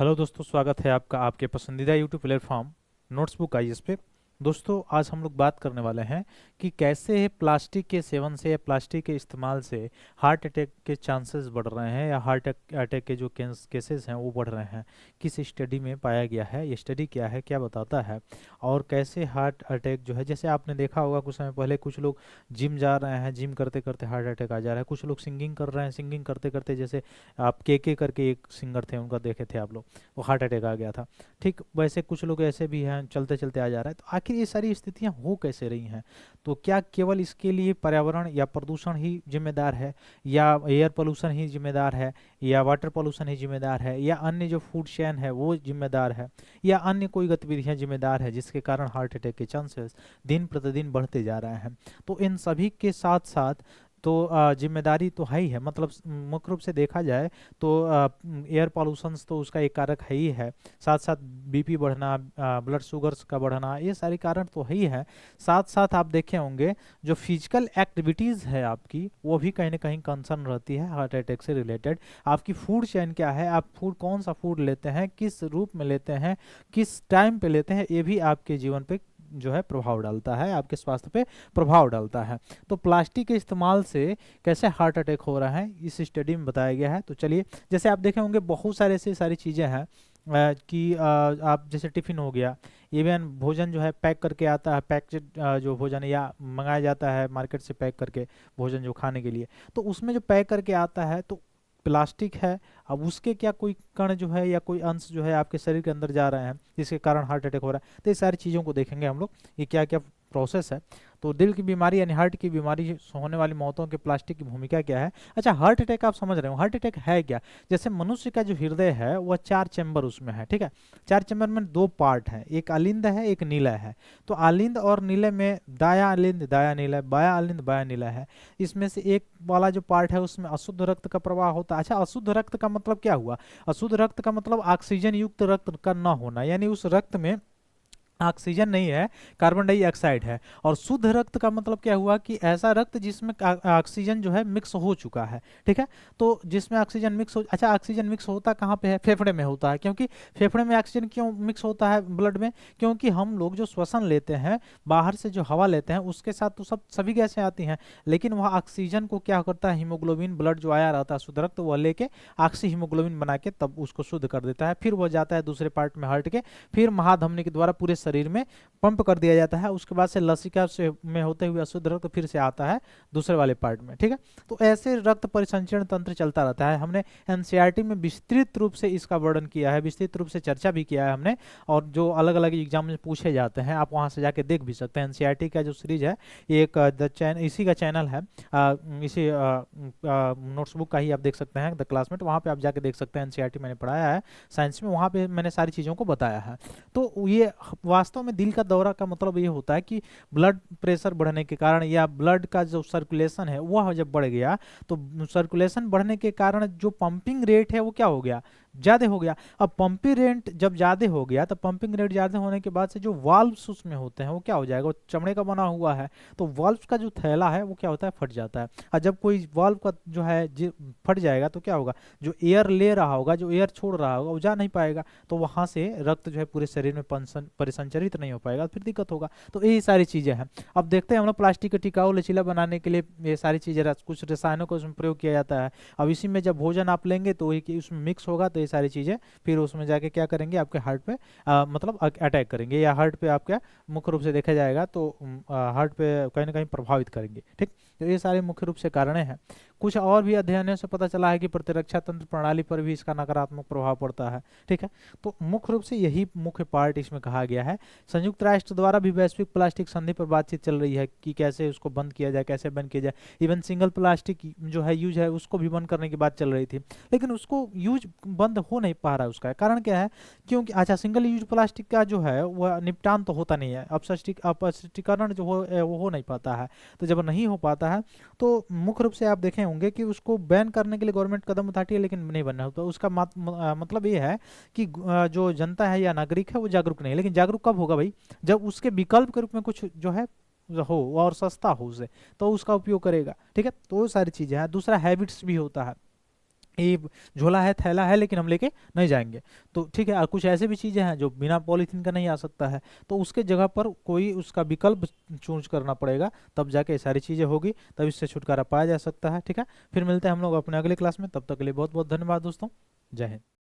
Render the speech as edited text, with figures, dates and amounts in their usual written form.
Hello दोस्तों, स्वागत है आपका आपके पसंदीदा YouTube platform notes book IAS पे। दोस्तों, आज हम लोग बात करने वाले हैं कि कैसे प्लास्टिक के सेवन से या प्लास्टिक के इस्तेमाल से हार्ट अटैक के चांसेस बढ़ रहे हैं या हार्ट अटैक के जो केसेस हैं वो बढ़ रहे हैं। किस स्टडी में पाया गया है, ये स्टडी क्या है, क्या बताता है, और कैसे हार्ट अटैक जो है, जैसे आपने देखा होगा कुछ समय पहले कुछ लोग जिम जा रहे हैं, जिम करते करते हार्ट अटैक आ जा रहा है। कुछ लोग सिंगिंग कर रहे हैं, सिंगिंग करते करते, जैसे आप के करके एक सिंगर थे, उनका देखे थे आप लोग, वो हार्ट अटैक आ गया था। ठीक वैसे कुछ लोग ऐसे भी हैं, चलते चलते आ जा रहा है। तो आखिर ये सारी स्थितियां हो कैसे रही हैं? तो क्या केवल इसके लिए पर्यावरण या प्रदूषण ही जिम्मेदार है, या एयर पोल्यूशन ही जिम्मेदार है, या वाटर पोल्यूशन ही जिम्मेदार है, या अन्य जो फूड चेन है वो जिम्मेदार है, या अन्य कोई गतिविधियां जिम्मेदार है जिसके कारण हार्ट अटैक के चांसेस दिन प्रतिदिन बढ़ते जा रहे हैं? तो इन सभी के साथ साथ तो जिम्मेदारी तो है ही है। मतलब मुख्य रूप से देखा जाए तो एयर पॉल्यूशन तो उसका एक कारक है ही है। साथ साथ बीपी बढ़ना, ब्लड शुगर्स का बढ़ना, ये सारे कारण तो है ही है। साथ साथ आप देखे होंगे जो फिजिकल एक्टिविटीज़ है आपकी, वो भी कहीं ना कहीं कंसर्न रहती है हार्ट अटैक से रिलेटेड। आपकी फूड चेन क्या है, आप फूड कौन सा फूड लेते हैं, किस रूप में लेते हैं, किस टाइम पे लेते हैं, ये भी आपके जीवन पे जो है प्रभाव डालता है, आपके स्वास्थ्य पे प्रभाव डालता है। तो प्लास्टिक के इस्तेमाल से कैसे हार्ट अटैक हो रहा है इस स्टडी में बताया गया है। तो चलिए, जैसे आप देखे होंगे बहुत सारे ऐसी सारी चीज़ें हैं कि आप जैसे टिफ़िन हो गया, इवन भोजन जो है पैक करके आता है, पैक जो भोजन है या मंगाया जाता है मार्केट से पैक करके भोजन जो खाने के लिए, तो उसमें जो पैक करके आता है तो प्लास्टिक है। अब उसके क्या कोई कण जो है या कोई अंश जो है आपके शरीर के अंदर जा रहे हैं जिसके कारण हार्ट अटैक हो रहा है। तो ये सारी चीज़ों को देखेंगे हम लोग, ये क्या क्या प्रोसेस है। तो दिल की बीमारी यानी हार्ट की बीमारी से होने वाली मौतों के प्लास्टिक की भूमिका क्या है। अच्छा, हार्ट अटैक आप समझ रहे हो, हार्ट अटैक है क्या? जैसे मनुष्य का जो हृदय है वह 4 चैम्बर उसमें है, ठीक है। 4 चैम्बर में 2 पार्ट है, एक अलिंद है, एक नीला है। तो अलिंद और नीले में दाया अलिंद दाया नीला, बाया अलिंद बाया नीला है। इसमें से एक वाला जो पार्ट है उसमें अशुद्ध रक्त का प्रवाह होता है। अच्छा, अशुद्ध रक्त का मतलब क्या हुआ? अशुद्ध रक्त का मतलब ऑक्सीजन युक्त रक्त का न होना, यानी उस रक्त में ऑक्सीजन नहीं है, कार्बन डाइऑक्साइड है। और शुद्ध रक्त का मतलब क्या हुआ कि ऐसा रक्त जिसमें ऑक्सीजन जो है मिक्स हो चुका है, ठीक है। तो जिसमें ऑक्सीजन मिक्स हो, अच्छा ऑक्सीजन मिक्स होता कहाँ पे है? फेफड़े में होता है। क्योंकि फेफड़े में ऑक्सीजन क्यों मिक्स होता है ब्लड में? क्योंकि हम लोग जो श्वसन लेते हैं, बाहर से जो हवा लेते हैं, उसके साथ तो सभी गैसें आती हैं, लेकिन वह ऑक्सीजन को क्या करता है, हीमोग्लोबिन ब्लड जो आया रहता है शुद्ध रक्त, वह लेके ऑक्सी हीमोग्लोबिन बना के तब उसको शुद्ध कर देता है। फिर वह जाता है दूसरे पार्ट में हार्ट के, फिर महाधमनी के द्वारा पूरे शरीर में पंप कर दिया जाता है। उसके बाद से लसिका से में होते हुए अशुद्ध रक्त फिर से आता है दूसरे वाले पार्ट में, ठीक है। तो ऐसे रक्त परिसंचरण तंत्र चलता रहता है। हमने एनसीईआरटी में विस्तृत रूप से इसका वर्णन किया है, विस्तृत रूप से चर्चा भी किया है हमने, और जो अलग अलग एग्जाम में पूछे जाते हैं आप वहां से जाके देख भी सकते हैं। एनसीईआरटी का जो सीरीज है, एक इसी का चैनल है, इसी नोट्सबुक का ही आप देख सकते हैं, द क्लासमेट, वहाँ पे आप जाके देख सकते हैं। एनसीईआरटी मैंने पढ़ाया है साइंस में, वहाँ पे मैंने सारी चीज़ों को बताया है। तो ये वास्तव में दिल का दौरा का मतलब ये होता है कि ब्लड प्रेशर बढ़ने के कारण या ब्लड का जो सर्कुलेशन है वह जब बढ़ गया, तो सर्कुलेशन बढ़ने के कारण जो पंपिंग रेट है वो क्या हो गया, ज़्यादा हो गया। अब पंपिंग रेट जब ज़्यादा हो गया, तो पंपिंग रेट ज़्यादा होने के बाद से जो वाल्व्स उसमें होते हैं वो क्या हो जाएगा, वो चमड़े का बना हुआ है, तो वाल्व्स का जो थैला है वो क्या होता है, फट जाता है। और जब कोई वाल्व का जो है फट जाएगा तो क्या होगा, जो एयर ले रहा होगा, जो एयर छोड़ रहा होगा, वो जा नहीं पाएगा, तो वहाँ से रक्त जो है पूरे शरीर में परिसंचरित नहीं हो पाएगा, फिर दिक्कत होगा। तो यही सारी चीज़ें हैं। अब देखते हैं हम लोग, प्लास्टिक के टिकाऊ लचीला बनाने के लिए ये सारी चीज़ें, कुछ रसायनों का उसमें प्रयोग किया जाता है। अब इसी में जब भोजन आप लेंगे तो वही उसमें मिक्स होगा, तो ये सारी चीज़ें फिर उसमें जाके क्या करेंगे, आपके हार्ट पे मतलब अटैक करेंगे, या हार्ट पे आपका मुख्य रूप से देखा जाएगा तो हार्ट पे कहीं ना कहीं प्रभावित करेंगे, ठीक। तो ये सारे मुख्य रूप से कारण हैं। कुछ और भी अध्ययनों से पता चला है कि प्रतिरक्षा तंत्र प्रणाली पर भी इसका नकारात्मक प्रभाव पड़ता है, ठीक है। तो मुख्य रूप से यही मुख्य पार्ट इसमें कहा गया है। संयुक्त राष्ट्र द्वारा भी वैश्विक प्लास्टिक संधि पर बातचीत चल रही है कि कैसे उसको बंद किया जाए, कैसे बंद किया जाए। इवन सिंगल प्लास्टिक जो है यूज है उसको भी बंद करने की बात चल रही थी, लेकिन उसको यूज बंद हो नहीं पा रहा है। उसका कारण क्या है? क्योंकि अच्छा, सिंगल यूज प्लास्टिक का जो है वह निपटान तो होता नहीं है, अपशिष्टीकरण जो वो हो नहीं पाता है। तो जब नहीं हो पाता है तो मुख्य रूप से आप देखें होंगे कि उसको बैन करने के लिए गवर्नमेंट कदम उठाती है, लेकिन नहीं बनना होता। उसका मतलब ये है कि जो जनता है या नागरिक है वो जागरूक नहीं है। लेकिन जागरूक कब होगा भाई? जब उसके विकल्प के रूप में कुछ जो है हो और सस्ता हो उसे, तो उसका उपयोग करेगा, ठीक है। तो वो सारी चीजें हैं। दूसरा हैबिट्स भी होता है। ये झोला है, थैला है, लेकिन हम लेके नहीं जाएंगे। तो ठीक है, और कुछ ऐसे भी चीज़ें हैं जो बिना पॉलीथीन का नहीं आ सकता है, तो उसके जगह पर कोई उसका विकल्प चूज करना पड़ेगा, तब जाके ये सारी चीज़ें होगी, तब इससे छुटकारा पाया जा सकता है। ठीक है, फिर मिलते हैं हम लोग अपने अगले क्लास में, तब तक के लिए बहुत बहुत धन्यवाद दोस्तों। जय हिंद।